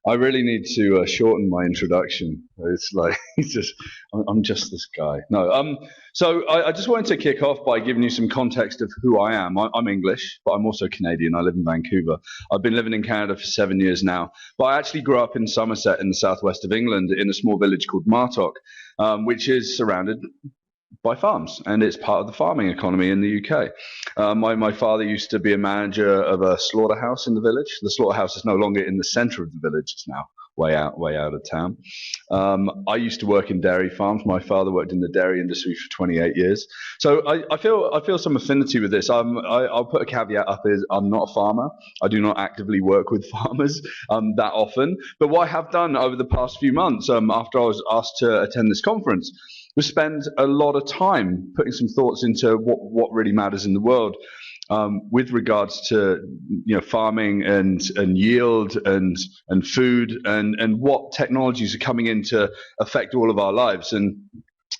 I really need to shorten my introduction. It's like I'm just this guy. No, so I just wanted to kick off by giving you some context of who I am. I'm English, but I'm also Canadian. I live in Vancouver. I've been living in Canada for 7 years now, but I actually grew up in Somerset in the southwest of England in a small village called Martock, which is surrounded by farms, and it's part of the farming economy in the UK. My father used to be a manager of a slaughterhouse in the village. The slaughterhouse is no longer in the centre of the village; it's now way out of town. I used to work in dairy farms. My father worked in the dairy industry for 28 years. So I feel some affinity with this. I'll put a caveat up: is I'm not a farmer. I do not actively work with farmers that often. But what I have done over the past few months, after I was asked to attend this conference, we spend a lot of time putting some thoughts into what really matters in the world with regards to farming and yield and food and what technologies are coming in to affect all of our lives. And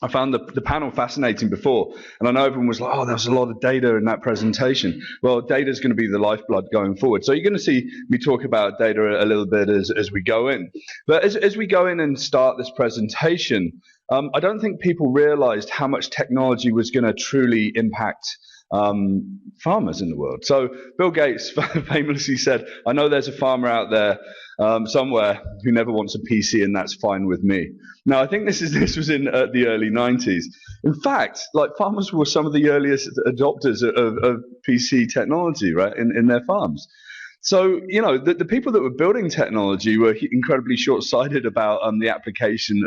I found the panel fascinating before, and I know everyone was like, "Oh, there's a lot of data in that presentation." Well, data is going to be the lifeblood going forward. So you're going to see me talk about data a little bit as we go in. But as we go in and start this presentation, I don't think people realized how much technology was going to truly impact farmers in the world. So Bill Gates famously said, "I know there's a farmer out there somewhere who never wants a PC, and that's fine with me." Now, I think this was in the early 90s. In fact, like, farmers were some of the earliest adopters of PC technology, right, in their farms. So, the people that were building technology were incredibly short-sighted about the application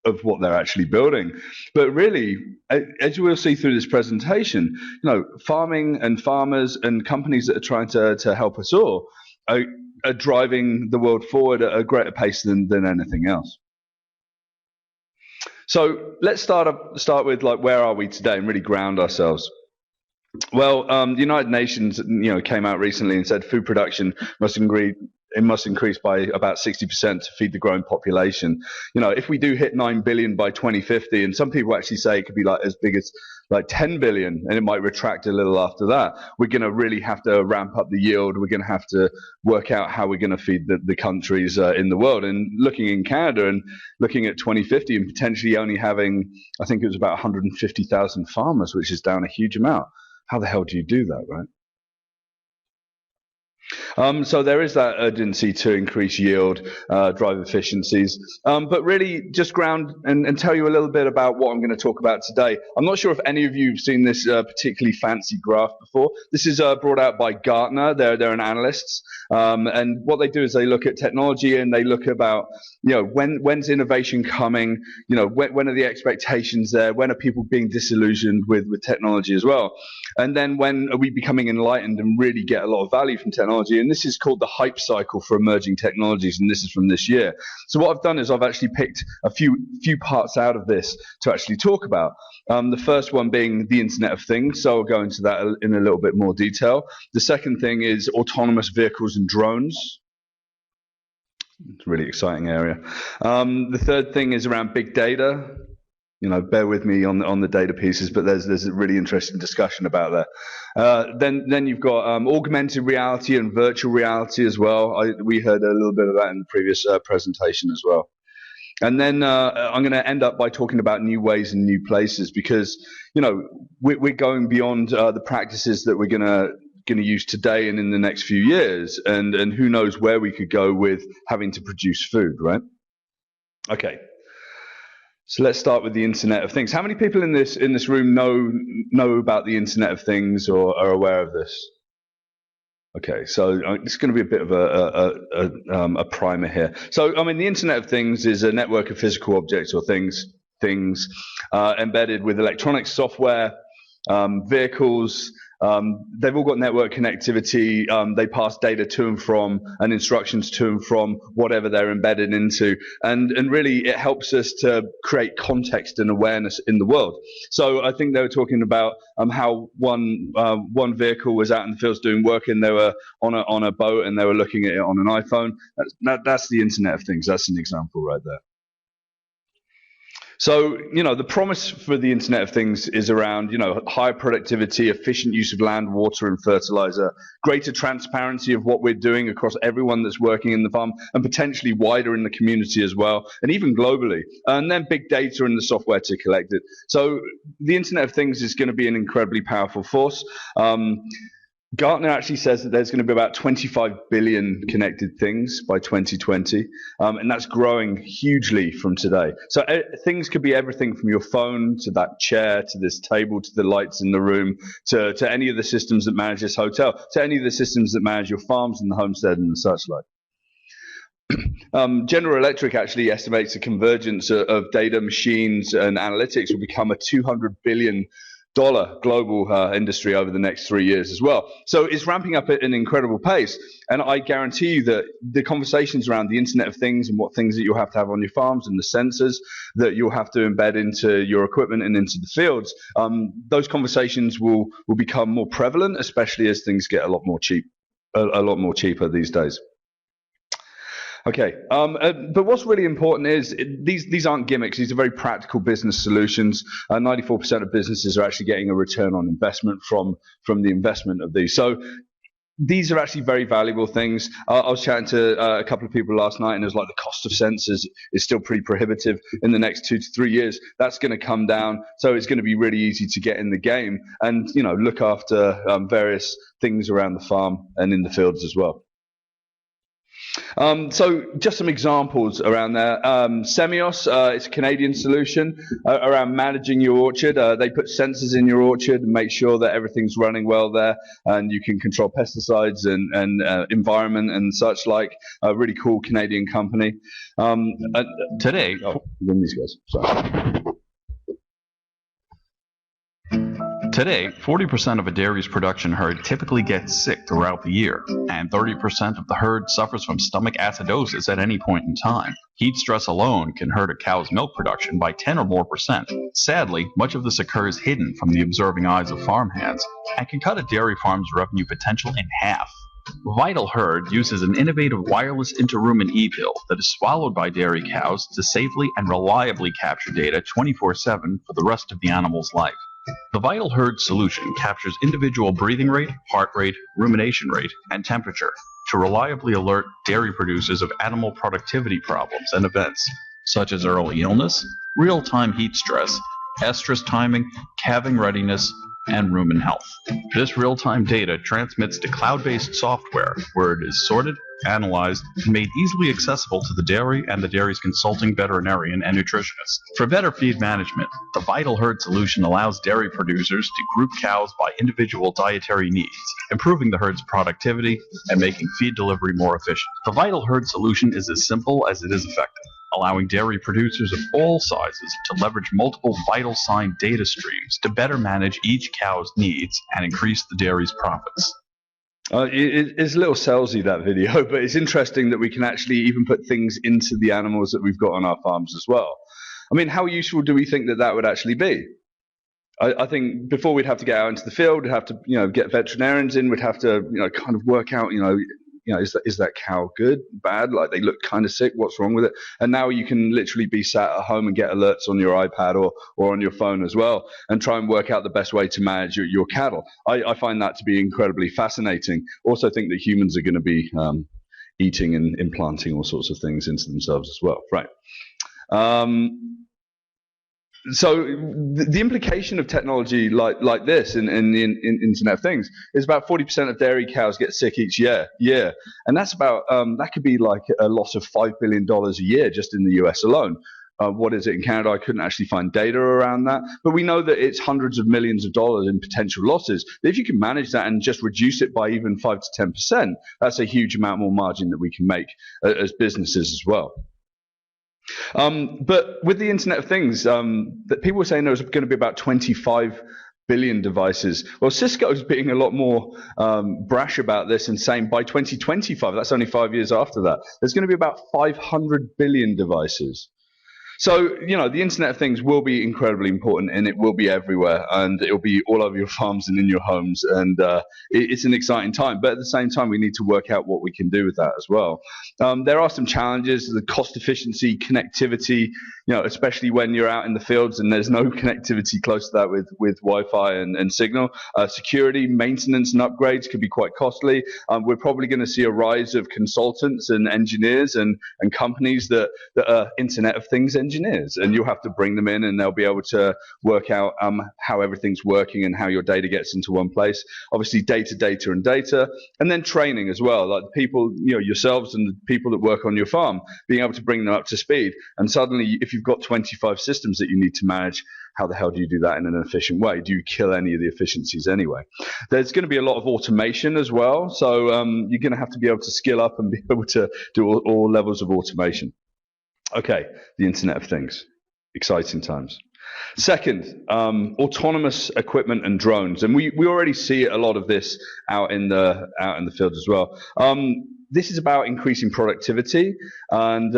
of what they're actually building. But really, as you will see through this presentation, farming and farmers and companies that are trying to help us all are driving the world forward at a greater pace than anything else. So let's start with, like, where are we today and really ground ourselves. Well, the United Nations, came out recently and said food production must increase by about 60% to feed the growing population. If we do hit 9 billion by 2050, and some people actually say it could be like as big as like 10 billion, and it might retract a little after that, we're going to really have to ramp up the yield. We're going to have to work out how we're going to feed the countries in the world. And looking in Canada and looking at 2050 and potentially only having, I think it was about 150,000 farmers, which is down a huge amount. How the hell do you do that, right? So there is that urgency to increase yield, drive efficiencies, but really just ground and tell you a little bit about what I'm going to talk about today. I'm not sure if any of you have seen this particularly fancy graph before. This is brought out by Gartner. They're an analysts, and what they do is they look at technology and they look about, when's innovation coming, when are the expectations there, when are people being disillusioned with technology as well, and then when are we becoming enlightened and really get a lot of value from technology. And this is called the hype cycle for emerging technologies, and this is from this year. So what I've done is I've actually picked a few parts out of this to actually talk about. The first one being the Internet of Things, so I'll go into that in a little bit more detail. The second thing is autonomous vehicles and drones. It's a really exciting area. The third thing is around big data. Bear with me on the data pieces, but there's a really interesting discussion about that. Then you've got augmented reality and virtual reality as well. We heard a little bit of that in the previous presentation as well. And then I'm going to end up by talking about new ways and new places, because we're going beyond the practices that we're going to use today and in the next few years, and who knows where we could go with having to produce food, right? Okay. So let's start with the Internet of Things. How many people in this room know about the Internet of Things or are aware of this? Okay, so it's going to be a bit of a primer here. So, the Internet of Things is a network of physical objects or things embedded with electronic software, vehicles. They've all got network connectivity. They pass data to and from and instructions to and from whatever they're embedded into. And really it helps us to create context and awareness in the world. So I think they were talking about how one vehicle was out in the fields doing work, and they were on a boat and they were looking at it on an iPhone. That's the Internet of Things. That's an example right there. So, the promise for the Internet of Things is around, higher productivity, efficient use of land, water, and fertilizer, greater transparency of what we're doing across everyone that's working in the farm, and potentially wider in the community as well, and even globally. And then big data and the software to collect it. So the Internet of Things is going to be an incredibly powerful force. Gartner actually says that there's going to be about 25 billion connected things by 2020, and that's growing hugely from today. So things could be everything from your phone to that chair to this table to the lights in the room to any of the systems that manage this hotel, to any of the systems that manage your farms and the homestead and such like. General Electric actually estimates the convergence of data, machines, and analytics will become a $200 billion global industry over the next 3 years as well. So it's ramping up at an incredible pace. And I guarantee you that the conversations around the Internet of Things and what things that you'll have to have on your farms and the sensors that you'll have to embed into your equipment and into the fields, those conversations will become more prevalent, especially as things get a lot more cheaper these days. Okay, but what's really important is these aren't gimmicks. These are very practical business solutions. 94% of businesses are actually getting a return on investment from the investment of these. So these are actually very valuable things. I was chatting to a couple of people last night, and it was like the cost of sensors is still pretty prohibitive. In the next 2 to 3 years, that's going to come down. So it's going to be really easy to get in the game and look after various things around the farm and in the fields as well. So just some examples around there. Semios, it's a Canadian solution around managing your orchard. They put sensors in your orchard and make sure that everything's running well there, and you can control pesticides and environment and such like. A really cool Canadian company. Today, these guys. Sorry. Today, 40% of a dairy's production herd typically gets sick throughout the year, and 30% of the herd suffers from stomach acidosis at any point in time. Heat stress alone can hurt a cow's milk production by 10 or more percent. Sadly, much of this occurs hidden from the observing eyes of farmhands and can cut a dairy farm's revenue potential in half. Vital Herd uses an innovative wireless interrumen e-pill that is swallowed by dairy cows to safely and reliably capture data 24/7 for the rest of the animal's life. The Vital Herd solution captures individual breathing rate, heart rate, rumination rate, and temperature to reliably alert dairy producers of animal productivity problems and events, such as early illness, real-time heat stress, estrus timing, calving readiness, and rumen health. This real-time data transmits to cloud-based software where it is sorted, analyzed, and made easily accessible to the dairy and the dairy's consulting veterinarian and nutritionist. For better feed management, the Vital Herd solution allows dairy producers to group cows by individual dietary needs, improving the herd's productivity and making feed delivery more efficient. The Vital Herd solution is as simple as it is effective, allowing dairy producers of all sizes to leverage multiple vital sign data streams to better manage each cow's needs and increase the dairy's profits. It's a little salesy, that video, but it's interesting that we can actually even put things into the animals that we've got on our farms as well. I mean, how useful do we think that would actually be? I think before we'd have to get out into the field, we'd have to, get veterinarians in, we'd have to, kind of work out, is that cow good, bad? Like, they look kind of sick. What's wrong with it? And now you can literally be sat at home and get alerts on your iPad or on your phone as well, and try and work out the best way to manage your cattle. I find that to be incredibly fascinating. Also think that humans are going to be eating and implanting all sorts of things into themselves as well. Right. So the implication of technology like this in the Internet of Things is about 40% of dairy cows get sick each year. And that's about, that could be like a loss of $5 billion a year just in the US alone. What is it in Canada? I couldn't actually find data around that. But we know that it's hundreds of millions of dollars in potential losses. If you can manage that and just reduce it by even 5 to 10%, that's a huge amount more margin that we can make as businesses as well. But with the Internet of Things, that people were saying there was going to be about 25 billion devices. Well, Cisco's being a lot more brash about this and saying by 2025, that's only 5 years after that, there's going to be about 500 billion devices. So, the Internet of Things will be incredibly important, and it will be everywhere, and it will be all over your farms and in your homes, and it's an exciting time. But at the same time, we need to work out what we can do with that as well. There are some challenges: the cost efficiency, connectivity. Especially when you're out in the fields and there's no connectivity close to that with Wi-Fi and signal. Security, maintenance, and upgrades could be quite costly. We're probably going to see a rise of consultants and engineers and companies that are Internet of Things engineers, and you'll have to bring them in, and they'll be able to work out how everything's working and how your data gets into one place. Obviously, data, and then training as well. Like people, yourselves and the people that work on your farm, being able to bring them up to speed. And suddenly, if you've got 25 systems that you need to manage, how the hell do you do that in an efficient way? Do you kill any of the efficiencies anyway? There's going to be a lot of automation as well. So you're going to have to be able to skill up and be able to do all levels of automation. Okay, the Internet of Things. Exciting times. Second, autonomous equipment and drones. And we already see a lot of this out in the field as well. This is about increasing productivity, and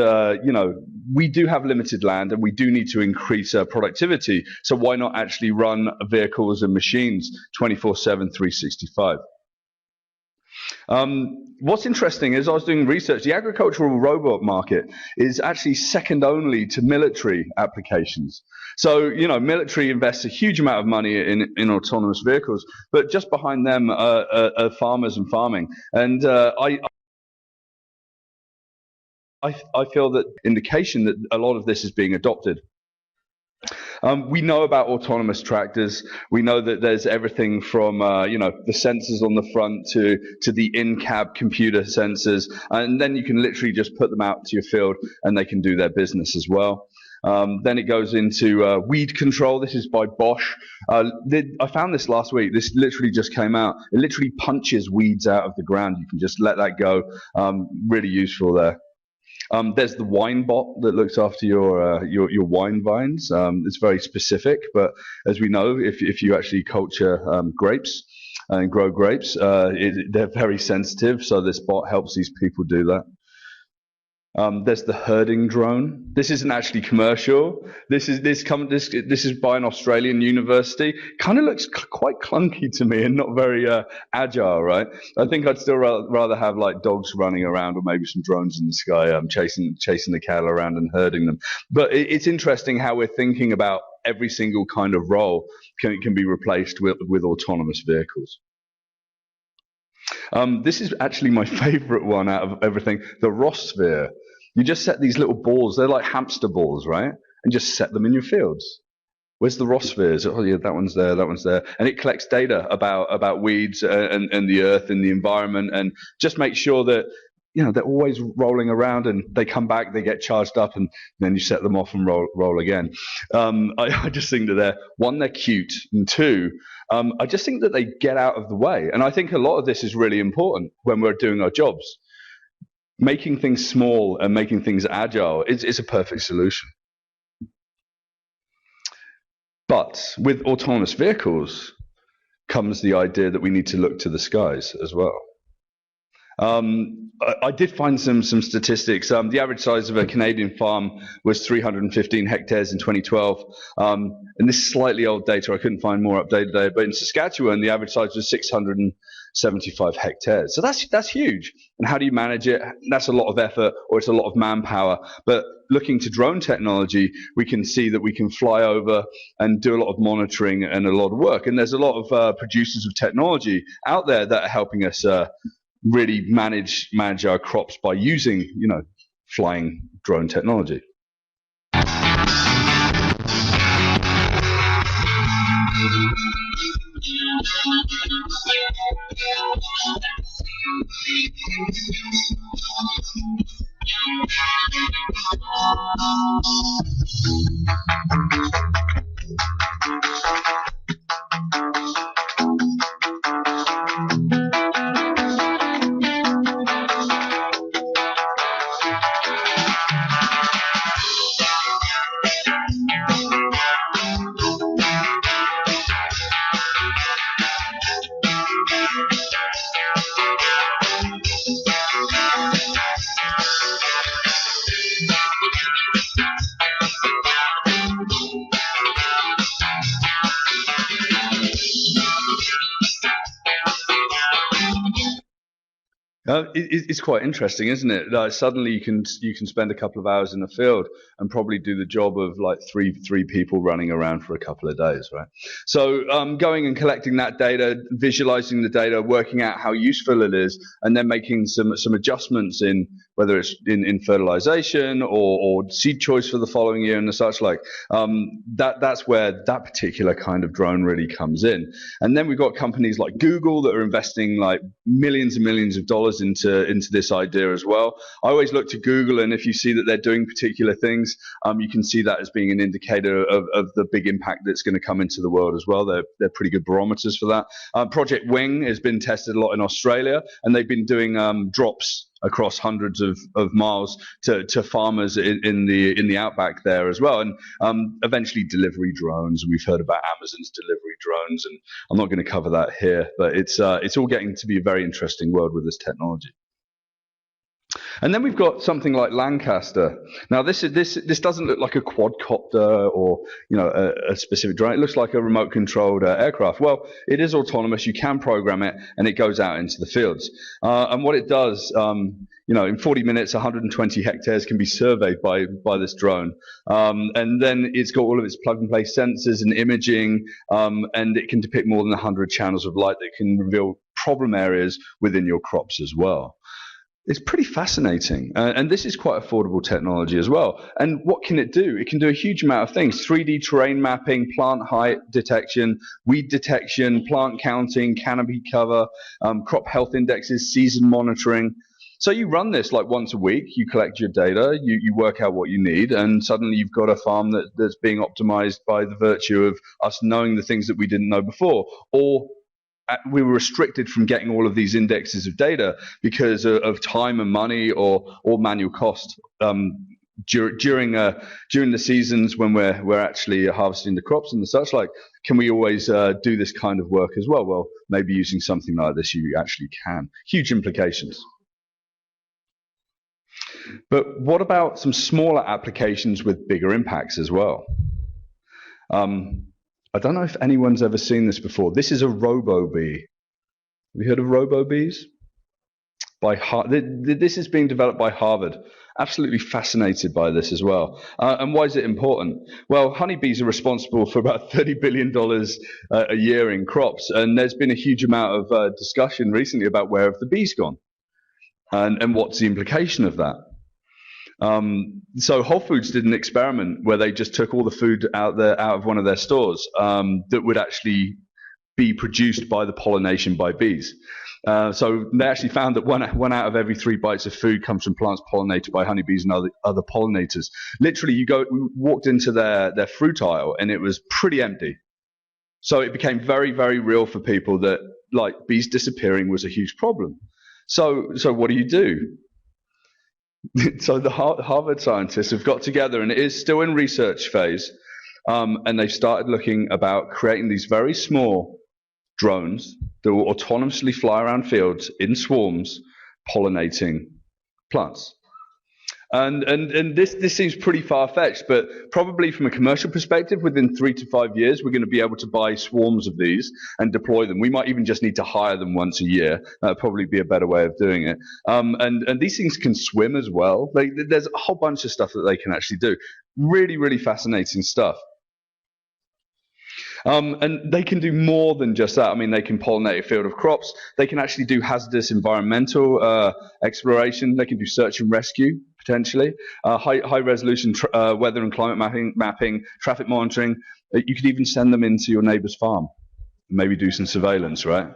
we do have limited land, and we do need to increase productivity. So why not actually run vehicles and machines 24/7, 365? What's interesting is I was doing research. The agricultural robot market is actually second only to military applications. So, military invests a huge amount of money in autonomous vehicles, but just behind them are farmers and farming. And I feel that indication that a lot of this is being adopted. We know about autonomous tractors. We know that there's everything from the sensors on the front to the in-cab computer sensors, and then you can literally just put them out to your field and they can do their business as well. Then it goes into weed control. This is by Bosch. I found this last week. This literally just came out. It literally punches weeds out of the ground. You can just let that go. Really useful there. There's the wine bot that looks after your wine vines. It's very specific, but as we know, if you actually culture grapes and grow grapes, they're very sensitive. So this bot helps these people do that. There's the herding drone. This isn't actually commercial. This is by an Australian university. Kind of looks quite clunky to me and not very agile, right? I think I'd still rather have like dogs running around or maybe some drones in the sky chasing the cattle around and herding them. But it's interesting how we're thinking about every single kind of role can be replaced with autonomous vehicles. This is actually my favorite one out of everything, the Rosphere. You just set these little balls, they're like hamster balls, right? And just set them in your fields. Where's the Rospheres? Oh yeah, that one's there, that one's there. And it collects data about weeds and the earth and the environment, and just make sure that they're always rolling around, and they come back, they get charged up, and then you set them off and roll again. I just think that they're cute, and two, I just think that they get out of the way. And I think a lot of this is really important when we're doing our jobs. Making things small and making things agile is a perfect solution. But with autonomous vehicles comes the idea that we need to look to the skies as well. I did find some statistics. The average size of a Canadian farm was 315 hectares in 2012. And this is slightly old data. I couldn't find more updated data. But in Saskatchewan, the average size was 675 hectares. So that's huge. And how do you manage it? That's a lot of effort, or it's a lot of manpower. But looking to drone technology, we can see that we can fly over and do a lot of monitoring and a lot of work. And there's a lot of producers of technology out there that are helping us really manage our crops by using, flying drone technology. It's quite interesting, isn't it? Suddenly you can spend a couple of hours in the field and probably do the job of like three people running around for a couple of days, right? So going and collecting that data, visualizing the data, working out how useful it is, and then making some adjustments in whether it's in fertilization or seed choice for the following year and such like. That's where that particular kind of drone really comes in. And then we've got companies like Google that are investing like millions and millions of dollars into this idea as well. I always look to Google, and if you see that they're doing particular things, you can see that as being an indicator of the big impact that's going to come into the world as well. They're pretty good barometers for that. Project Wing has been tested a lot in Australia, and they've been doing drops across hundreds of miles to farmers in the outback there as well, and eventually delivery drones. We've heard about Amazon's delivery drones, and I'm not going to cover that here, but it's all getting to be a very interesting world with this technology. And then we've got something like Lancaster. Now this doesn't look like a quadcopter or a specific drone. It looks like a remote controlled aircraft. Well, it is autonomous. You can program it, and it goes out into the fields. And what it does, in 40 minutes, 120 hectares can be surveyed by this drone. And then it's got all of its plug-and-play sensors and imaging, and it can depict more than 100 channels of light that can reveal problem areas within your crops as well. It's pretty fascinating, and this is quite affordable technology as well. And what can it do? It can do a huge amount of things: 3D terrain mapping, plant height detection, weed detection, plant counting, canopy cover, crop health indexes, season monitoring. So you run this like once a week, you collect your data, you work out what you need, and suddenly you've got a farm that's being optimized by the virtue of us knowing the things that we didn't know before, or we were restricted from getting all of these indexes of data because of time and money or manual cost. During the seasons when we're actually harvesting the crops and the such like, can we always do this kind of work as well? Well, maybe using something like this, you actually can. Huge implications. But what about some smaller applications with bigger impacts as well? I don't know if anyone's ever seen this before. This is a Robobee. Have you heard of Robobees? This is being developed by Harvard. Absolutely fascinated by this as well. And why is it important? Well, honeybees are responsible for about $30 billion a year in crops. And there's been a huge amount of discussion recently about where have the bees gone and what's the implication of that. So Whole Foods did an experiment where they just took all the food out of one of their stores that would actually be produced by the pollination by bees. So they actually found that one out of every 3 bites of food comes from plants pollinated by honeybees and other pollinators. Literally, we walked into their fruit aisle and it was pretty empty. So it became very, very real for people that like bees disappearing was a huge problem. So what do? So the Harvard scientists have got together, and it is still in research phase, and they've started looking about creating these very small drones that will autonomously fly around fields in swarms, pollinating plants. And this seems pretty far-fetched, but probably from a commercial perspective, within 3 to 5 years, we're going to be able to buy swarms of these and deploy them. We might even just need to hire them once a year. That'd probably be a better way of doing it. And these things can swim as well. There's a whole bunch of stuff that they can actually do. Really, really fascinating stuff. And they can do more than just that. I mean, they can pollinate a field of crops. They can actually do hazardous environmental exploration. They can do search and rescue, potentially. High resolution weather and climate mapping, traffic monitoring. You could even send them into your neighbor's farm. Maybe do some surveillance, right?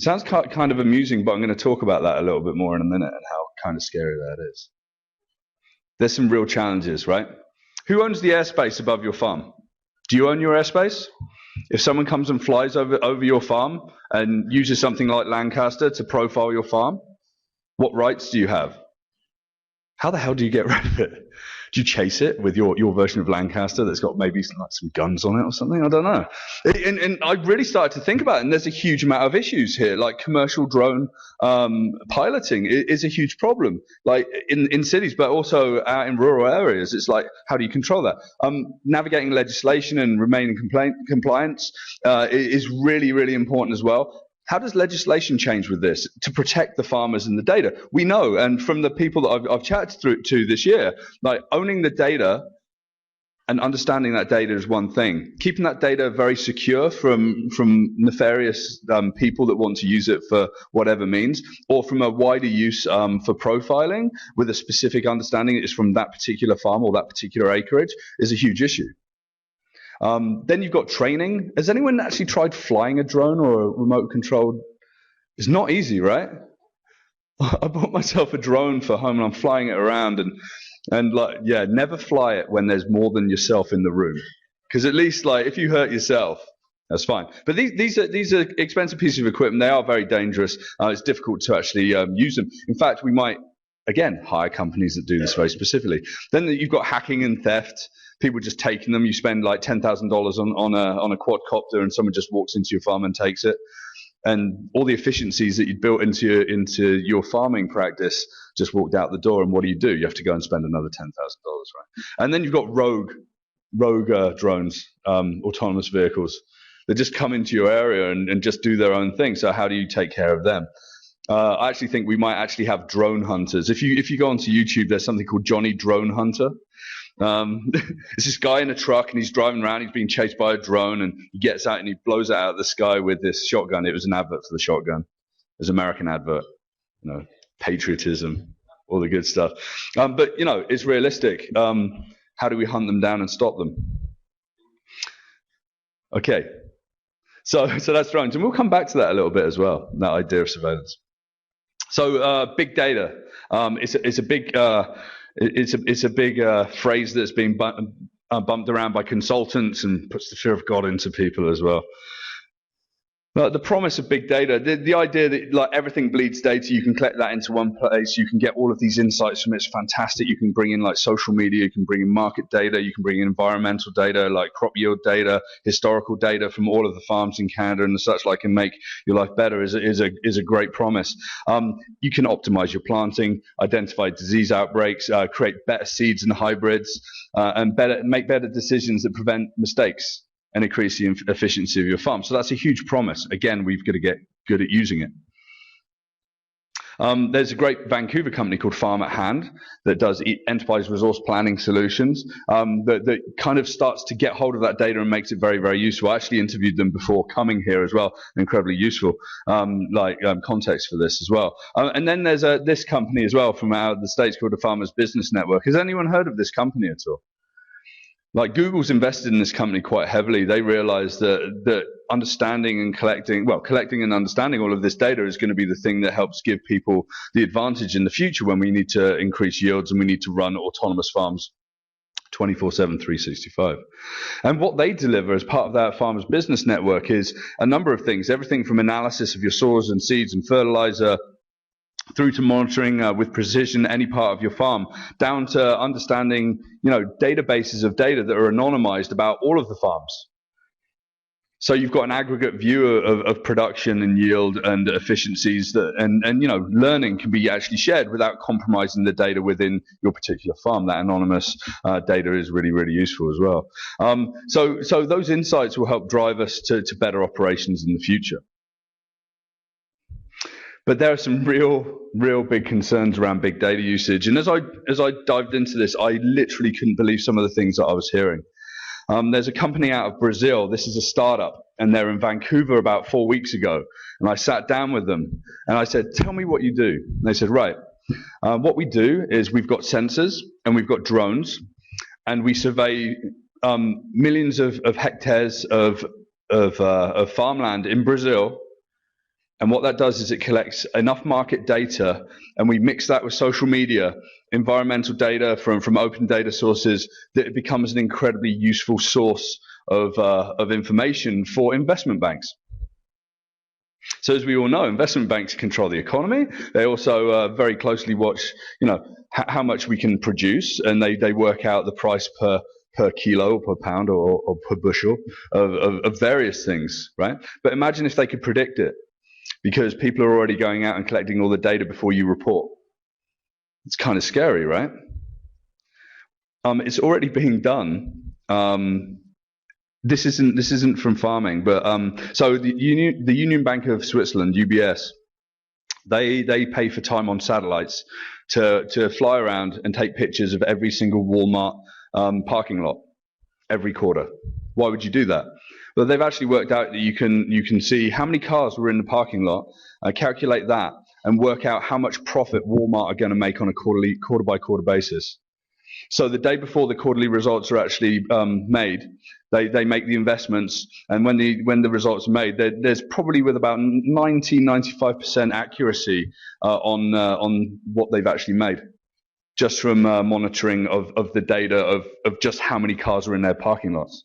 Sounds kind of amusing, but I'm going to talk about that a little bit more in a minute and how kind of scary that is. There's some real challenges, right? Who owns the airspace above your farm? Do you own your airspace? If someone comes and flies over your farm and uses something like Lancaster to profile your farm, what rights do you have? How the hell do you get rid of it? Do you chase it with your version of Lancaster that's got maybe some guns on it or something? I don't know. And I really started to think about it, and there's a huge amount of issues here. Like commercial drone piloting is a huge problem, like in cities, but also out in rural areas. It's like, how do you control that? Navigating legislation and remaining compliance is really, really important as well. How does legislation change with this to protect the farmers and the data? We know, and from the people that I've chatted to this year, like owning the data and understanding that data is one thing. Keeping that data very secure from nefarious people that want to use it for whatever means, or from a wider use for profiling with a specific understanding that is from that particular farm or that particular acreage, is a huge issue. Then you've got training. Has anyone actually tried flying a drone or a remote controlled? It's not easy, right? I bought myself a drone for home and I'm flying it around and like, yeah, never fly it when there's more than yourself in the room. Because at least like if you hurt yourself, that's fine. But these are expensive pieces of equipment. They are very dangerous. It's difficult to actually use them. In fact, we might, again, hire companies that do this very specifically. Then you've got hacking and theft. People just taking them. You spend like $10,000 on a quadcopter, and someone just walks into your farm and takes it. And all the efficiencies that you'd built into your farming practice just walked out the door. And what do? You have to go and spend another $10,000, right? And then you've got rogue drones, autonomous vehicles that just come into your area and just do their own thing. So how do you take care of them? I actually think we might actually have drone hunters. If you go onto YouTube, there's something called Johnny Drone Hunter. It's this guy in a truck and he's driving around, he's being chased by a drone, and he gets out and he blows it out of the sky with this shotgun. It was an advert for the shotgun. It was an American advert, patriotism, all the good stuff. But it's realistic. How do we hunt them down and stop them? Okay, so that's drones, and we'll come back to that a little bit as well, that idea of surveillance. So big data, it's a big phrase that's been bumped around by consultants and puts the fear of God into people as well. But the promise of big data, the idea that like everything bleeds data, you can collect that into one place, you can get all of these insights from it, it's fantastic. You can bring in like social media, you can bring in market data, you can bring in environmental data, like crop yield data, historical data from all of the farms in Canada and such, like, and make your life better is a great promise. You can optimize your planting, identify disease outbreaks, create better seeds and hybrids, and make better decisions that prevent mistakes and increase the efficiency of your farm. So that's a huge promise. Again, we've got to get good at using it. There's a great Vancouver company called Farm at Hand that does enterprise resource planning solutions that kind of starts to get hold of that data and makes it very, very useful. I actually interviewed them before coming here as well. Incredibly useful context for this as well. And then there's this company as well from out of the States called the Farmers Business Network. Has anyone heard of this company at all? Like Google's invested in this company quite heavily. They realize that understanding and collecting and understanding all of this data is going to be the thing that helps give people the advantage in the future when we need to increase yields and we need to run autonomous farms 24/7, 365. And what they deliver as part of that Farmers Business Network is a number of things, everything from analysis of your soils and seeds and fertilizer, through to monitoring with precision any part of your farm, down to understanding, databases of data that are anonymized about all of the farms. So you've got an aggregate view of production and yield and efficiencies and learning can be actually shared without compromising the data within your particular farm. That anonymous data is really, really useful as well. So those insights will help drive us to better operations in the future. But there are some real big concerns around big data usage. And as I dived into this, I literally couldn't believe some of the things that I was hearing. There's a company out of Brazil. This is a startup, and they're in Vancouver about 4 weeks ago. And I sat down with them, and I said, "Tell me what you do." And they said, "Right, what we do is we've got sensors and we've got drones, and we survey millions of hectares of farmland in Brazil. And what that does is it collects enough market data, and we mix that with social media, environmental data from open data sources, that it becomes an incredibly useful source of information for investment banks." So as we all know, investment banks control the economy. They also very closely watch, how much we can produce, and they work out the price per kilo, per pound, or per bushel of various things, right? But imagine if they could predict it, because people are already going out and collecting all the data before you report. It's kind of scary, right? It's already being done this isn't from farming, but so the Union Bank of Switzerland, UBS, they pay for time on satellites to fly around and take pictures of every single Walmart parking lot every quarter. Why would you do that? Well, they've actually worked out that you can see how many cars were in the parking lot, calculate that, and work out how much profit Walmart are going to make on a quarter by quarter basis. So the day before the quarterly results are actually made, they make the investments, and when the results are made, there's probably with about 95% accuracy on what they've actually made, just from monitoring of the data of just how many cars are in their parking lots.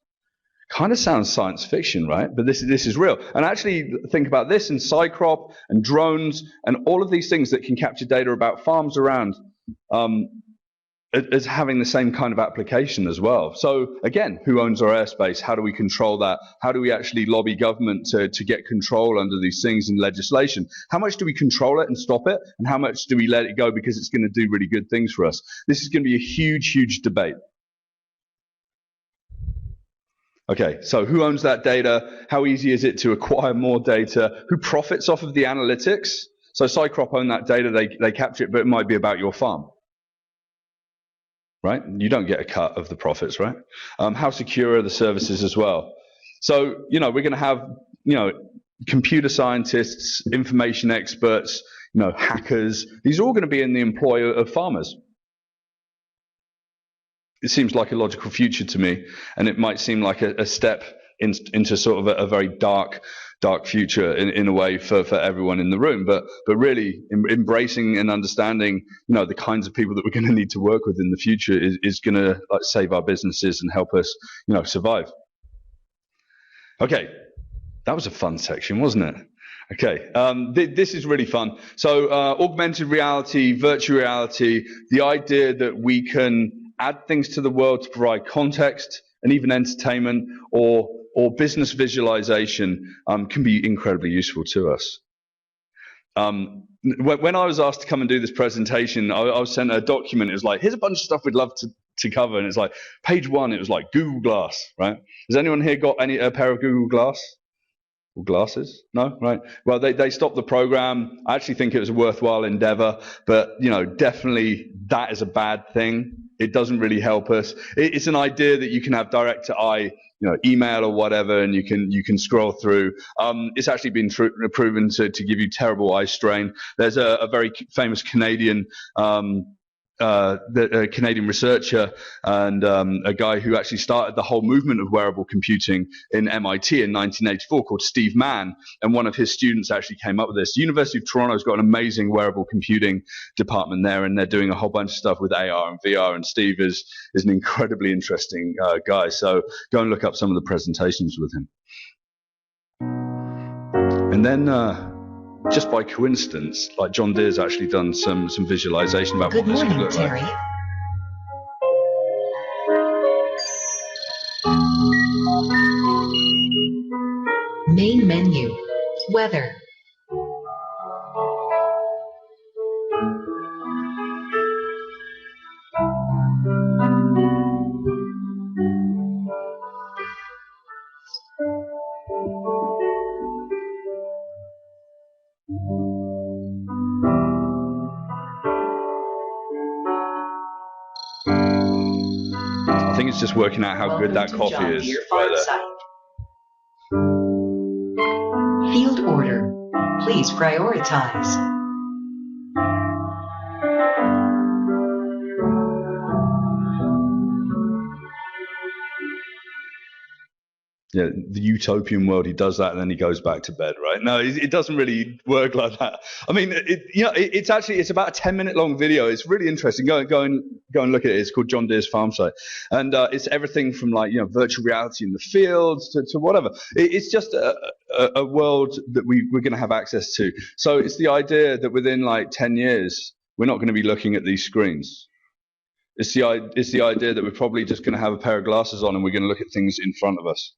Kind of sounds science fiction, right? But this is real. And actually think about this in Cycrop and drones and all of these things that can capture data about farms around as having the same kind of application as well. So again, who owns our airspace? How do we control that? How do we actually lobby government to get control under these things in legislation? How much do we control it and stop it? And how much do we let it go because it's going to do really good things for us? This is going to be a huge, huge debate. Okay, so who owns that data? How easy is it to acquire more data? Who profits off of the analytics? So Cycrop own that data, they capture it, but it might be about your farm. Right? You don't get a cut of the profits, right? How secure are the services as well? So, we're going to have, computer scientists, information experts, hackers. These are all going to be in the employ of farmers. It seems like a logical future to me, and it might seem like a step into sort of a very dark future in a way for everyone in the room, but really embracing and understanding the kinds of people that we're going to need to work with in the future is going to save our businesses and help us survive. Okay, that was a fun section, wasn't it? Okay, this is really fun. So augmented reality, virtual reality, the idea that we can add things to the world to provide context and even entertainment or business visualization can be incredibly useful to us. When I was asked to come and do this presentation, I was sent a document. It was like, here's a bunch of stuff we'd love to cover. And it's like, page 1, it was like Google Glass, right? Has anyone here got a pair of Google Glass? Or glasses? No? Right. Well, they stopped the program. I actually think it was a worthwhile endeavor, but, definitely that is a bad thing. It doesn't really help us. It's an idea that you can have direct to eye, email or whatever, and you can scroll through. It's actually been proven to give you terrible eye strain. There's a very famous Canadian Canadian researcher and a guy who actually started the whole movement of wearable computing in MIT in 1984 called Steve Mann, and one of his students actually came up with this. The University of Toronto's got an amazing wearable computing department there, and they're doing a whole bunch of stuff with AR and VR, and Steve is an incredibly interesting guy, so go and look up some of the presentations with him. And then just by coincidence, like John Deere's actually done some visualization about what this could look like. Main menu, weather. I think it's just working out how good that coffee is. Field order. Please prioritize. Yeah, the utopian world, he does that and then he goes back to bed, right? No, it doesn't really work like that. I mean, it's about a 10-minute long video. It's really interesting. Go and look at it. It's called John Deere's Farm Site, and it's everything from virtual reality in the fields to whatever. It's just a world that we're going to have access to. So it's the idea that within 10 years we're not going to be looking at these screens. It's the idea that we're probably just going to have a pair of glasses on and we're going to look at things in front of us.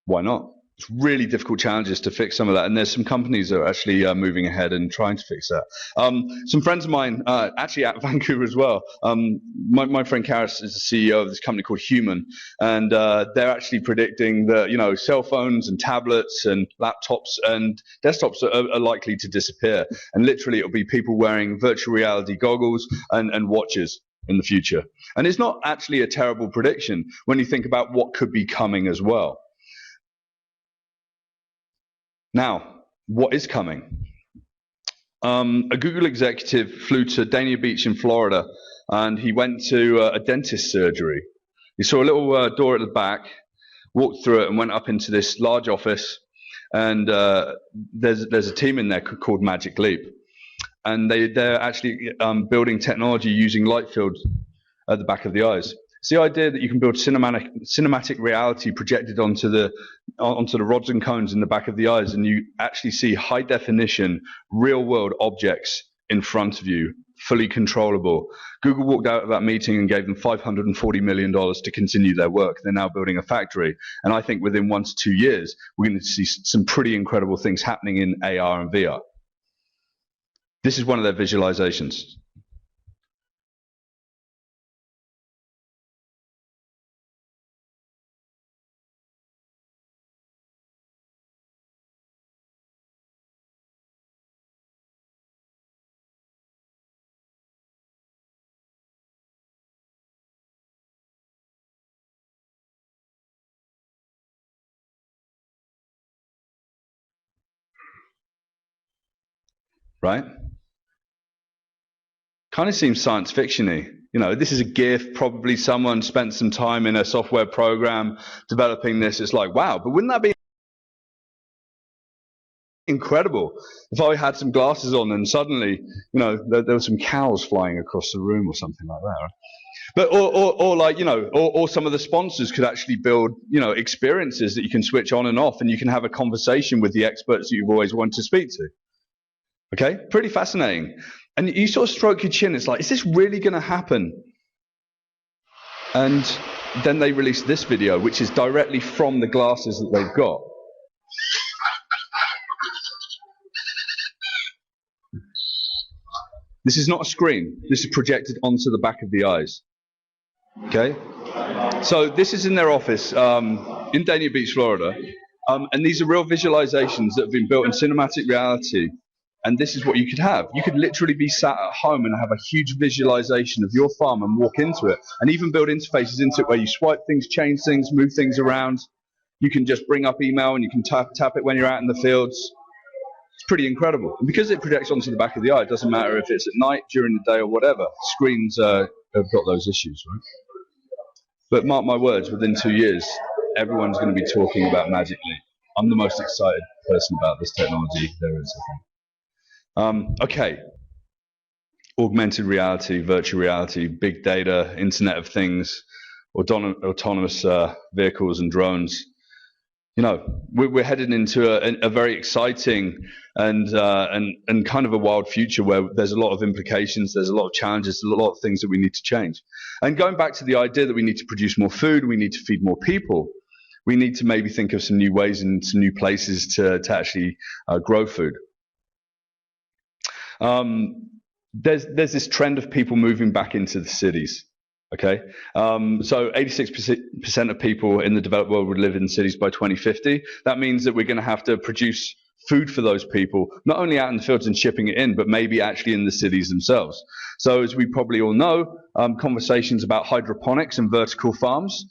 Why not? It's really difficult challenges to fix some of that, and there's some companies that are actually moving ahead and trying to fix that. Some friends of mine, actually at Vancouver as well, my friend Karis is the CEO of this company called Human, and they're actually predicting that, you know, cell phones and tablets and laptops and desktops are likely to disappear, and literally it'll be people wearing virtual reality goggles and watches in the future. And it's not actually a terrible prediction when you think about what could be coming as well. Now, what is coming? A Google executive flew to Dania Beach in Florida, and he went to a dentist surgery. He saw a little door at the back, walked through it, and went up into this large office. And there's a team in there called Magic Leap, and they're actually building technology using light field at the back of the eyes. It's the idea that you can build cinematic reality projected onto the rods and cones in the back of the eyes, and you actually see high definition, real world objects in front of you, fully controllable. Google walked out of that meeting and gave them $540 million to continue their work. They're now building a factory, and I think within 1 to 2 years we're going to see some pretty incredible things happening in AR and VR. This is one of their visualizations. Right? Kind of seems science fiction-y. You know, this is a GIF. Probably someone spent some time in a software program developing this. It's like, wow, but wouldn't that be incredible if I had some glasses on and suddenly, you know, there were some cows flying across the room or something like that, right? But or like, you know, or some of the sponsors could actually build, you know, experiences that you can switch on and off, and you can have a conversation with the experts that you've always wanted to speak to. Okay, pretty fascinating. And you sort of stroke your chin. It's like, is this really going to happen? And then they released this video, which is directly from the glasses that they've got. This is not a screen. This is projected onto the back of the eyes. Okay? So this is in their office in Dania Beach, Florida. And these are real visualizations that have been built in cinematic reality. And this is what you could have. You could literally be sat at home and have a huge visualization of your farm and walk into it, and even build interfaces into it where you swipe things, change things, move things around. You can just bring up email and you can tap it when you're out in the fields. It's pretty incredible. And because it projects onto the back of the eye, it doesn't matter if it's at night, during the day, or whatever. Screens have got those issues, right? But mark my words, within 2 years, everyone's going to be talking about Magic Leap. I'm the most excited person about this technology there is, I think. Okay, augmented reality, virtual reality, big data, Internet of Things, autonomous vehicles and drones. You know, we're headed into a very exciting and kind of a wild future where there's a lot of implications, there's a lot of challenges, a lot of things that we need to change. And going back to the idea that we need to produce more food, we need to feed more people, we need to maybe think of some new ways and some new places to actually grow food. There's this trend of people moving back into the cities. Okay, so 86% of people in the developed world would live in cities by 2050. That means that we're going to have to produce food for those people, not only out in the fields and shipping it in, but maybe actually in the cities themselves. So as we probably all know, conversations about hydroponics and vertical farms,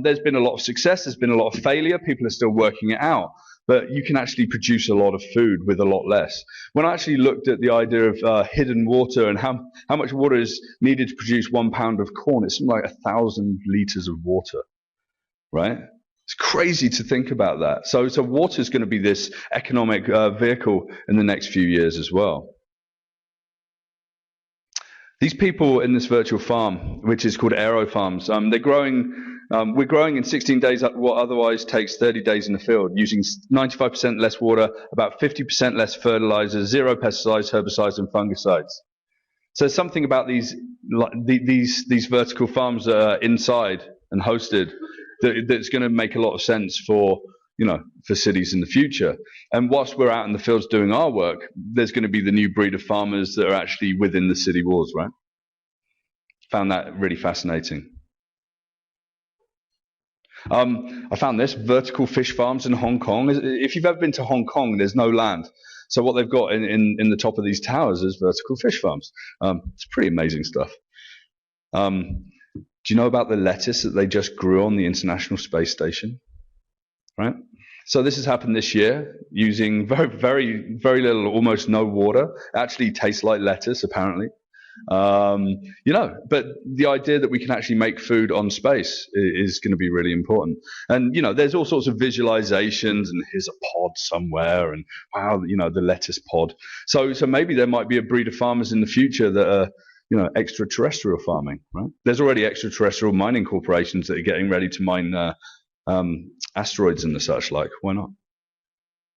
there's been a lot of success, there's been a lot of failure, people are still working it out. But you can actually produce a lot of food with a lot less. When I actually looked at the idea of hidden water and how much water is needed to produce 1 pound of corn, it's something like 1,000 liters of water, right? It's crazy to think about that. So water is going to be this economic vehicle in the next few years as well. These people in this virtual farm, which is called Aero Farms, they're growing. We're growing in 16 days what otherwise takes 30 days in the field, using 95% less water, about 50% less fertilizer, 0 pesticides, herbicides, and fungicides. So there's something about these vertical farms that are inside and hosted that's going to make a lot of sense for, for cities in the future. And whilst we're out in the fields doing our work, there's going to be the new breed of farmers that are actually within the city walls, right? Found that really fascinating. I found this, vertical fish farms in Hong Kong. If you've ever been to Hong Kong, there's no land. So what they've got in the top of these towers is vertical fish farms. It's pretty amazing stuff. Do you know about the lettuce that they just grew on the International Space Station? Right? So this has happened this year using very, very, very little, almost no water. It actually tastes like lettuce, apparently. But the idea that we can actually make food on space is going to be really important. And, there's all sorts of visualizations, and here's a pod somewhere, and wow, the lettuce pod. So maybe there might be a breed of farmers in the future that are, extraterrestrial farming, right? There's already extraterrestrial mining corporations that are getting ready to mine asteroids and the such like. Why not?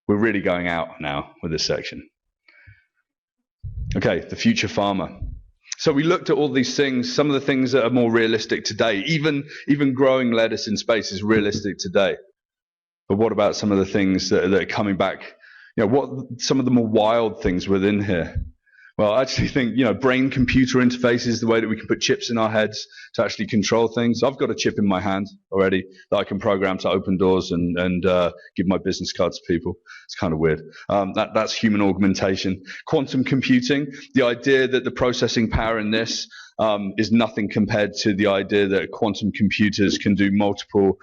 We're really going out now with this section. Okay, the future farmer. So we looked at all these things, some of the things that are more realistic today. Even growing lettuce in space is realistic today. But what about some of the things that are coming back? What some of the more wild things within here? Well, I actually think, brain-computer interfaces, the way that we can put chips in our heads to actually control things. I've got a chip in my hand already that I can program to open doors and give my business cards to people. It's kind of weird. That's human augmentation. Quantum computing, the idea that the processing power in this is nothing compared to the idea that quantum computers can do multiple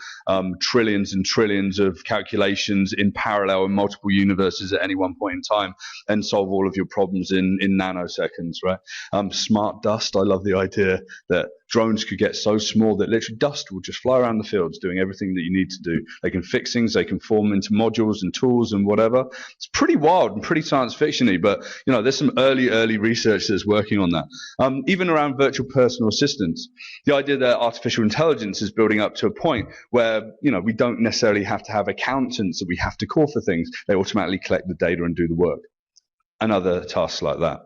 trillions and trillions of calculations in parallel in multiple universes at any one point in time and solve all of your problems in nanoseconds, right? Smart dust, I love the idea that drones could get so small that literally dust will just fly around the fields doing everything that you need to do. They can fix things, they can form into modules and tools and whatever. It's pretty wild and pretty science fiction-y, but there's some early research that's working on that. Even around virtual personal assistants, the idea that artificial intelligence is building up to a point where we don't necessarily have to have accountants that we have to call for things. They automatically collect the data and do the work, and other tasks like that.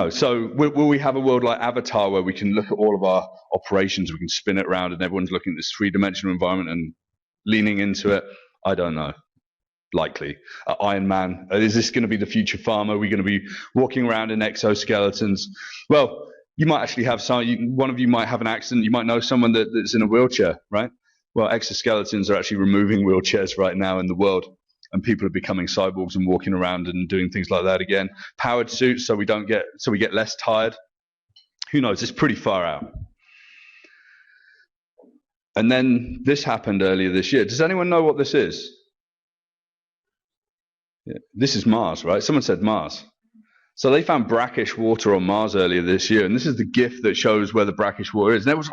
So will we have a world like Avatar where we can look at all of our operations, we can spin it around and everyone's looking at this three-dimensional environment and leaning into it? I don't know. Likely. Iron Man, is this going to be the future farmer? Are we going to be walking around in exoskeletons? Well, you might actually have one of you might have an accident. You might know someone that's in a wheelchair, right? Well, exoskeletons are actually removing wheelchairs right now in the world. And people are becoming cyborgs and walking around and doing things like that again. Powered suits, so we get less tired. Who knows? It's pretty far out. And then this happened earlier this year. Does anyone know what this is? Yeah. This is Mars, right? Someone said Mars. So they found brackish water on Mars earlier this year, and this is the GIF that shows where the brackish water is. And it was,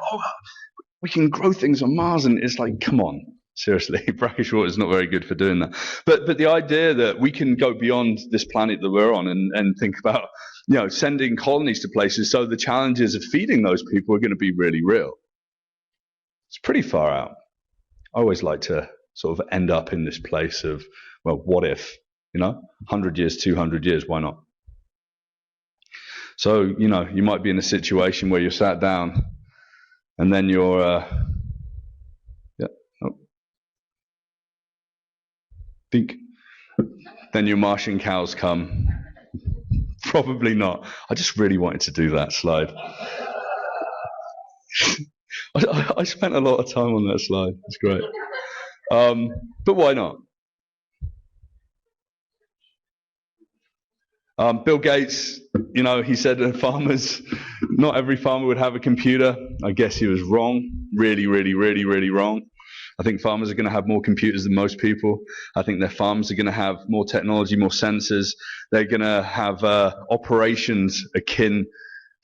we can grow things on Mars, and it's like, come on. Seriously, brackish water is not very good for doing that. But the idea that we can go beyond this planet that we're on and think about, sending colonies to places, so the challenges of feeding those people are going to be really real. It's pretty far out. I always like to sort of end up in this place of, well, what if, 100 years, 200 years, why not? So, you might be in a situation where you're sat down and then you're, then your Martian cows come. Probably not. I just really wanted to do that slide. I spent a lot of time on that slide. It's great. But why not? Bill Gates, he said that farmers, not every farmer would have a computer. I guess he was wrong. Really, really, really, really wrong. I think farmers are going to have more computers than most people. I think their farms are going to have more technology, more sensors. They're going to have operations akin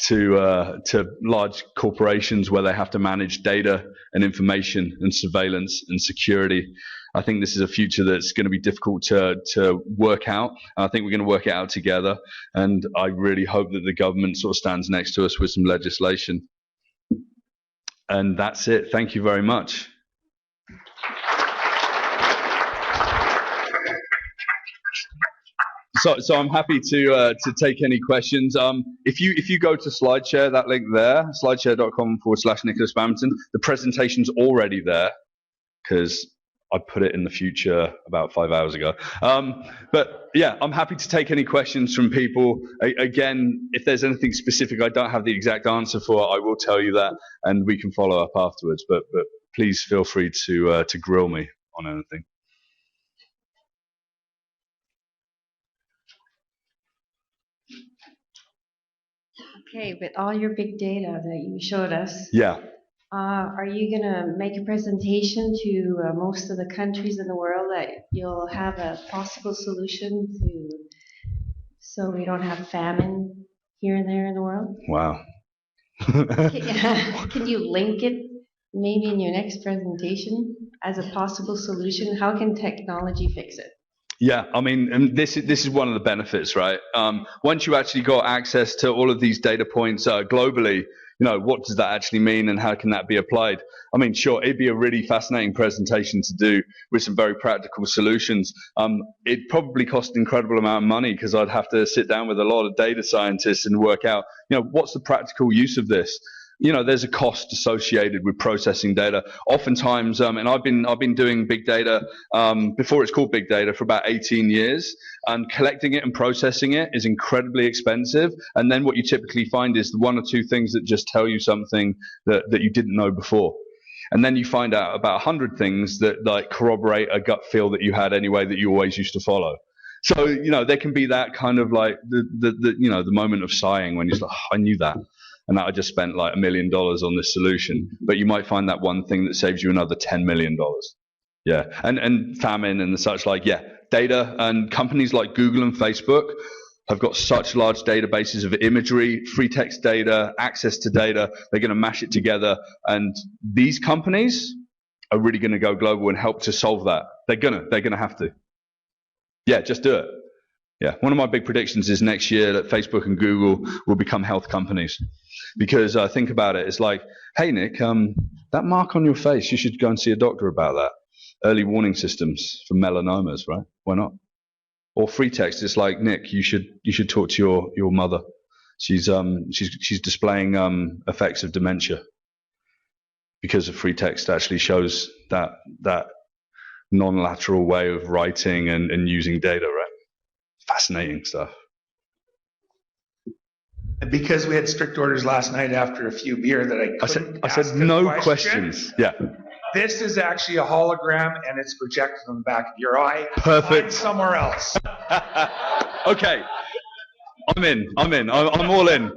to large corporations where they have to manage data and information and surveillance and security. I think this is a future that's going to be difficult to work out. And I think we're going to work it out together. And I really hope that the government sort of stands next to us with some legislation. And that's it. Thank you very much. So I'm happy to take any questions. If you go to SlideShare, that link there, slideshare.com/Nikolas Badminton, the presentation's already there because I put it in the future about 5 hours ago. But yeah, I'm happy to take any questions from people. Again, if there's anything specific I don't have the exact answer for, I will tell you that, and we can follow up afterwards. But please feel free to grill me on anything. Okay, with all your big data that you showed us, Yeah. are you going to make a presentation to most of the countries in the world that you'll have a possible solution to, so we don't have famine here and there in the world? Wow. Can you link it maybe in your next presentation as a possible solution? How can technology fix it? Yeah, I mean, and this is one of the benefits, right? Once you actually got access to all of these data points globally, what does that actually mean, and how can that be applied? I mean, sure, it'd be a really fascinating presentation to do with some very practical solutions. It'd probably cost an incredible amount of money, because I'd have to sit down with a lot of data scientists and work out, what's the practical use of this? There's a cost associated with processing data. Oftentimes, and I've been doing big data before it's called big data for about 18 years, and collecting it and processing it is incredibly expensive. And then what you typically find is the one or two things that just tell you something that you didn't know before. And then you find out about 100 things that like corroborate a gut feel that you had anyway that you always used to follow. So, there can be that kind of like the moment of sighing when you're like, oh, I knew that. And that I just spent like $1 million on this solution. But you might find that one thing that saves you another $10 million. Yeah. And famine and such like, yeah, data, and companies like Google and Facebook have got such large databases of imagery, free text data, access to data. They're going to mash it together. And these companies are really going to go global and help to solve that. They're going to have to. Yeah, just do it. Yeah, one of my big predictions is next year that Facebook and Google will become health companies. Because think about it, it's like, hey Nick, that mark on your face, you should go and see a doctor about that. Early warning systems for melanomas, right? Why not? Or free text, it's like, Nick, you should talk to your mother. She's displaying effects of dementia, because of free text actually shows that non-lateral way of writing and using data, right? Fascinating stuff. And because we had strict orders last night after a few beer that I said no questions. Yeah. This is actually a hologram, and it's projected on the back of your eye. Perfect. I'm somewhere else. Okay. I'm in. I'm all in.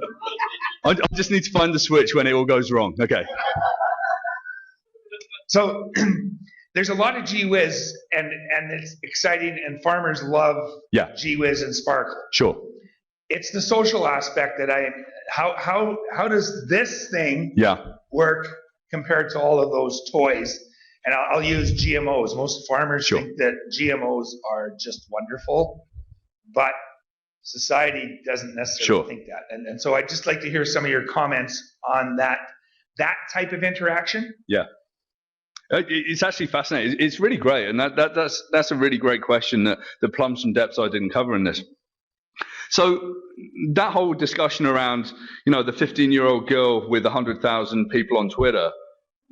I just need to find the switch when it all goes wrong. Okay. So there's a lot of gee whiz, and it's exciting, and farmers love gee whiz and sparkle. Sure. It's the social aspect that how does this thing work compared to all of those toys? And I'll use GMOs. Most farmers think that GMOs are just wonderful, but society doesn't necessarily think that. And so I'd just like to hear some of your comments on that type of interaction. Yeah. It's actually fascinating. It's really great, and that's a really great question that plumbs some depths I didn't cover in this. So that whole discussion around, the 15-year-old girl with 100,000 people on Twitter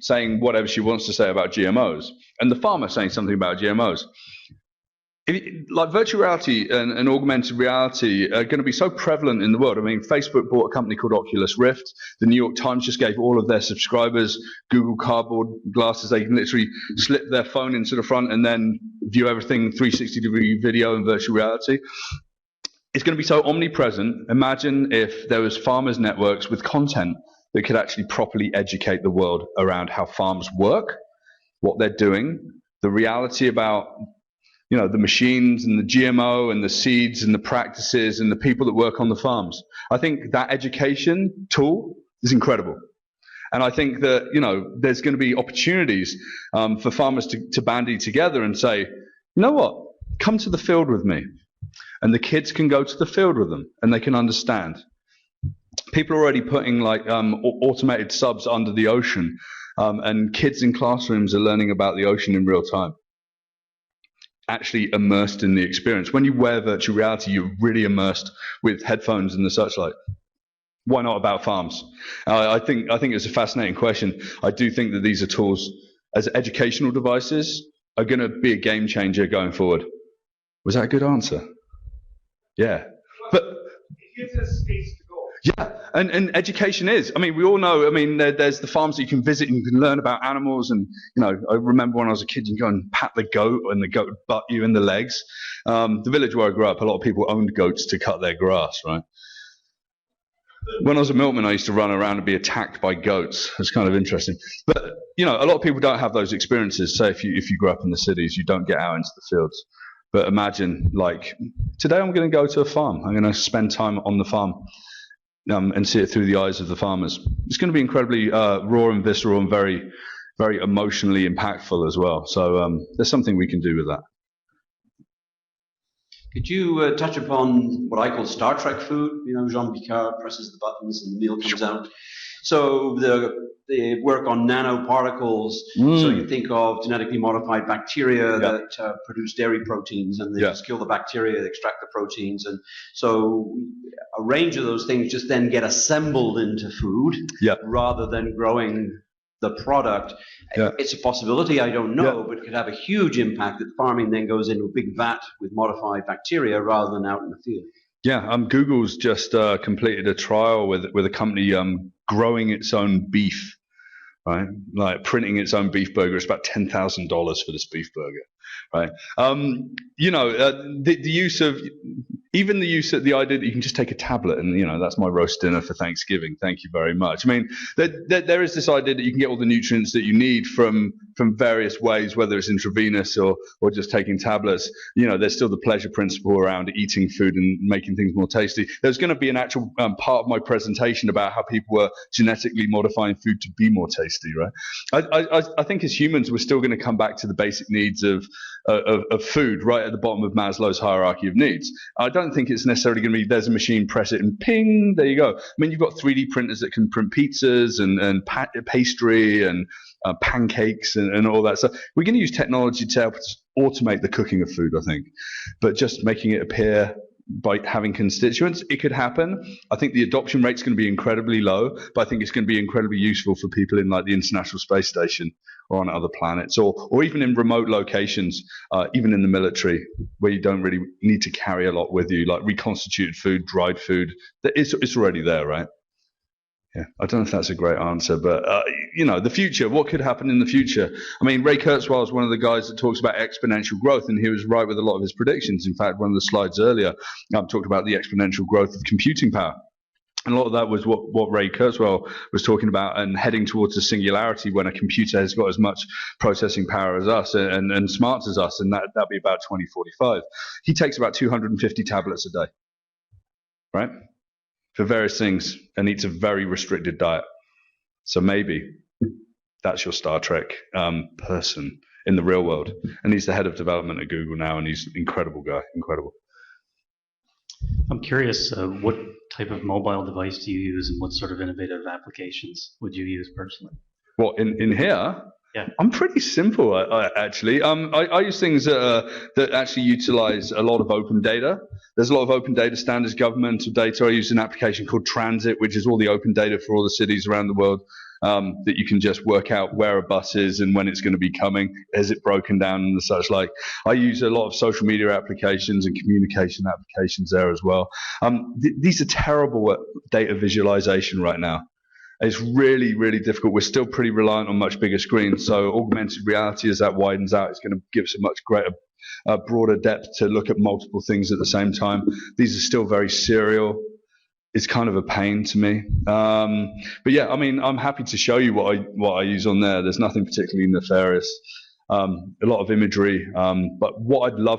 saying whatever she wants to say about GMOs, and the farmer saying something about GMOs. Like virtual reality and augmented reality are going to be so prevalent in the world. I mean, Facebook bought a company called Oculus Rift. The New York Times just gave all of their subscribers Google Cardboard glasses. They can literally slip their phone into the front and then view everything 360-degree video in virtual reality. It's going to be so omnipresent. Imagine if there was farmers' networks with content that could actually properly educate the world around how farms work, what they're doing, the reality about the machines and the GMO and the seeds and the practices and the people that work on the farms. I think that education tool is incredible. And I think that, there's going to be opportunities for farmers to bandy together and say, you know what, come to the field with me. And the kids can go to the field with them and they can understand. People are already putting like automated subs under the ocean, and kids in classrooms are learning about the ocean in real time. Actually immersed in the experience. When you wear virtual reality, you're really immersed with headphones and the such like. Why not about farms? I think it's a fascinating question. I do think that these are tools as educational devices are going to be a game changer going forward. Was that a good answer? Yeah. But it gives us space to go. Yeah, and education is. I mean, we all know. I mean, there's the farms that you can visit and you can learn about animals. And I remember when I was a kid, you can go and pat the goat, and the goat would butt you in the legs. The village where I grew up, a lot of people owned goats to cut their grass, right? When I was a milkman, I used to run around and be attacked by goats. It's kind of interesting. But a lot of people don't have those experiences. Say if you grew up in the cities, you don't get out into the fields. But imagine, like, today I'm going to go to a farm. I'm going to spend time on the farm. And see it through the eyes of the farmers. It's going to be incredibly raw and visceral and very, very emotionally impactful as well. So there's something we can do with that. Could you touch upon what I call Star Trek food? Jean Picard presses the buttons and the meal comes out. So the work on nanoparticles. So you think of genetically modified bacteria that produce dairy proteins, and they just kill the bacteria, they extract the proteins, and so a range of those things just then get assembled into food rather than growing the product. It's a possibility, I don't know, but it could have a huge impact that farming then goes into a big vat with modified bacteria rather than out in the field. Yeah, Google's just completed a trial with a company growing its own beef, right? Like printing its own beef burger. It's about $10,000 for this beef burger, right? The use of the idea that you can just take a tablet and that's my roast dinner for Thanksgiving. Thank you very much. I mean, there is this idea that you can get all the nutrients that you need from various ways, whether it's intravenous or just taking tablets. There's still the pleasure principle around eating food and making things more tasty. There's going to be an actual part of my presentation about how people were genetically modifying food to be more tasty, right? I think as humans, we're still going to come back to the basic needs of food right at the bottom of Maslow's hierarchy of needs. I don't think it's necessarily going to be there's a machine, press it and ping, there you go. I mean, you've got 3D printers that can print pizzas and pastry and pancakes and all that. So we're going to use technology to help us automate the cooking of food, I think. But just making it appear by having constituents, it could happen. I think the adoption rate's going to be incredibly low, but I think it's going to be incredibly useful for people in like the International Space Station or on other planets, or even in remote locations, even in the military, where you don't really need to carry a lot with you, like reconstituted food, dried food. It's already there, right? Yeah, I don't know if that's a great answer, but the future, what could happen in the future? I mean, Ray Kurzweil is one of the guys that talks about exponential growth, and he was right with a lot of his predictions. In fact, one of the slides earlier talked about the exponential growth of computing power. And a lot of that was what Ray Kurzweil was talking about, and heading towards a singularity when a computer has got as much processing power as us and smarts as us, and that'd be about 2045. He takes about 250 tablets a day, right? For various things, and eats a very restricted diet. So maybe that's your Star Trek person in the real world. And he's the head of development at Google now, and he's an incredible guy, incredible. I'm curious, what type of mobile device do you use, and what sort of innovative applications would you use personally? Well, in here, yeah, I'm pretty simple, actually. I use things that actually utilize a lot of open data. There's a lot of open data standards, governmental data. I use an application called Transit, which is all the open data for all the cities around the world, that you can just work out where a bus is and when it's going to be coming, is it broken down and such like. I use a lot of social media applications and communication applications there as well. These are terrible at data visualization right now. It's really, really difficult. We're still pretty reliant on much bigger screens. So augmented reality, as that widens out, it's going to give us a much greater, broader depth to look at multiple things at the same time. These are still very serial. It's kind of a pain to me. But yeah, I mean, I'm happy to show you what I use on there. There's nothing particularly nefarious. A lot of imagery. But what I'd love